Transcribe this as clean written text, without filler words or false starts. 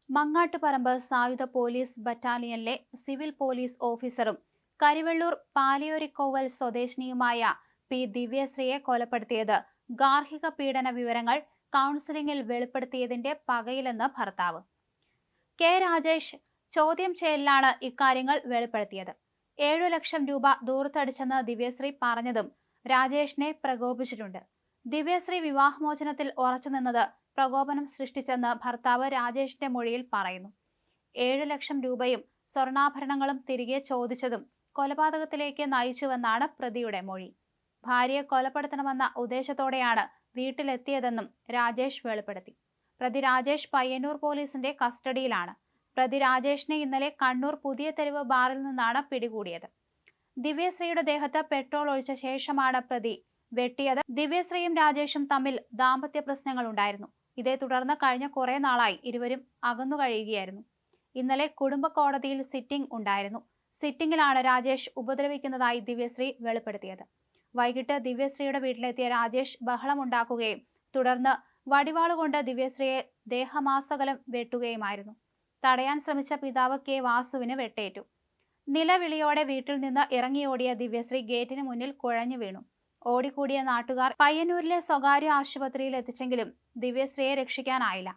മങ്ങാട്ടുപറമ്പ് സായുധ police ബറ്റാലിയനിലെ civil police ഓഫീസറും Karivellur പാലിയോരിക്കോവൽ സ്വദേശിനിയുമായ P ദിവ്യശ്രീയെ കൊലപ്പെടുത്തിയത് ഗാർഹിക പീഡന വിവരങ്ങൾ കൗൺസിലിംഗിൽ വെളിപ്പെടുത്തിയതിന്റെ പകയിലെന്ന് ഭർത്താവ്. കെ രാജേഷ് ചോദ്യം ചെയ്യലിലാണ് ഇക്കാര്യങ്ങൾ വെളിപ്പെടുത്തിയത്. 7 ലക്ഷം രൂപ ദൂർത്തടിച്ചെന്ന് ദിവ്യശ്രീ പറഞ്ഞതും രാജേഷിനെ പ്രകോപിച്ചിട്ടുണ്ട്. ദിവ്യശ്രീ വിവാഹമോചനത്തിൽ ഉറച്ചുനിന്നത് പ്രകോപനം സൃഷ്ടിച്ചെന്ന് ഭർത്താവ് രാജേഷിന്റെ മൊഴിയിൽ പറയുന്നു. 7 ലക്ഷം രൂപയും സ്വർണ്ണാഭരണങ്ങളും തിരികെ ചോദിച്ചതും കൊലപാതകത്തിലേക്ക് നയിച്ചുവെന്നാണ് പ്രതിയുടെ മൊഴി. ഭാര്യയെ കൊലപ്പെടുത്തണമെന്ന ഉദ്ദേശത്തോടെയാണ് വീട്ടിലെത്തിയതെന്നും രാജേഷ് വെളിപ്പെടുത്തി. പ്രതി രാജേഷ് പയ്യന്നൂർ പോലീസിന്റെ കസ്റ്റഡിയിലാണ്. പ്രതി രാജേഷിനെ ഇന്നലെ കണ്ണൂർ പുതിയ തെരുവ് ബാറിൽ നിന്നാണ് പിടികൂടിയത്. ദിവ്യശ്രീയുടെ ദേഹത്ത് പെട്രോൾ ഒഴിച്ച ശേഷമാണ് പ്രതി വെട്ടിയത്. ദിവ്യശ്രീയും രാജേഷും തമ്മിൽ ദാമ്പത്യ പ്രശ്നങ്ങൾ ഉണ്ടായിരുന്നു. ഇതേ തുടർന്ന് കഴിഞ്ഞ കുറെ നാളായി ഇരുവരും അകന്നു കഴിയുകയായിരുന്നു. ഇന്നലെ കുടുംബ കോടതിയിൽ സിറ്റിംഗ് ഉണ്ടായിരുന്നു. സിറ്റിംഗിലാണ് രാജേഷ് ഉപദ്രവിക്കുന്നതായി ദിവ്യശ്രീ വെളിപ്പെടുത്തിയത്. വൈകിട്ട് ദിവ്യശ്രീയുടെ വീട്ടിലെത്തിയ രാജേഷ് ബഹളമുണ്ടാക്കുകയും തുടർന്ന് വടിവാളുകൊണ്ട് ദിവ്യശ്രീയെ ദേഹമാസകലം വെട്ടുകയുമായിരുന്നു. തടയാൻ ശ്രമിച്ച പിതാവ് കെ വാസുവിന് വെട്ടേറ്റു. നിലവിളിയോടെ വീട്ടിൽ നിന്ന് ഇറങ്ങിയോടിയ ദിവ്യശ്രീ ഗേറ്റിന് മുന്നിൽ കുഴഞ്ഞു വീണു. ഓടിക്കൂടിയ നാട്ടുകാർ പയ്യന്നൂരിലെ സ്വകാര്യ ആശുപത്രിയിൽ എത്തിച്ചെങ്കിലും ദിവ്യശ്രീയെ രക്ഷിക്കാനായില്ല.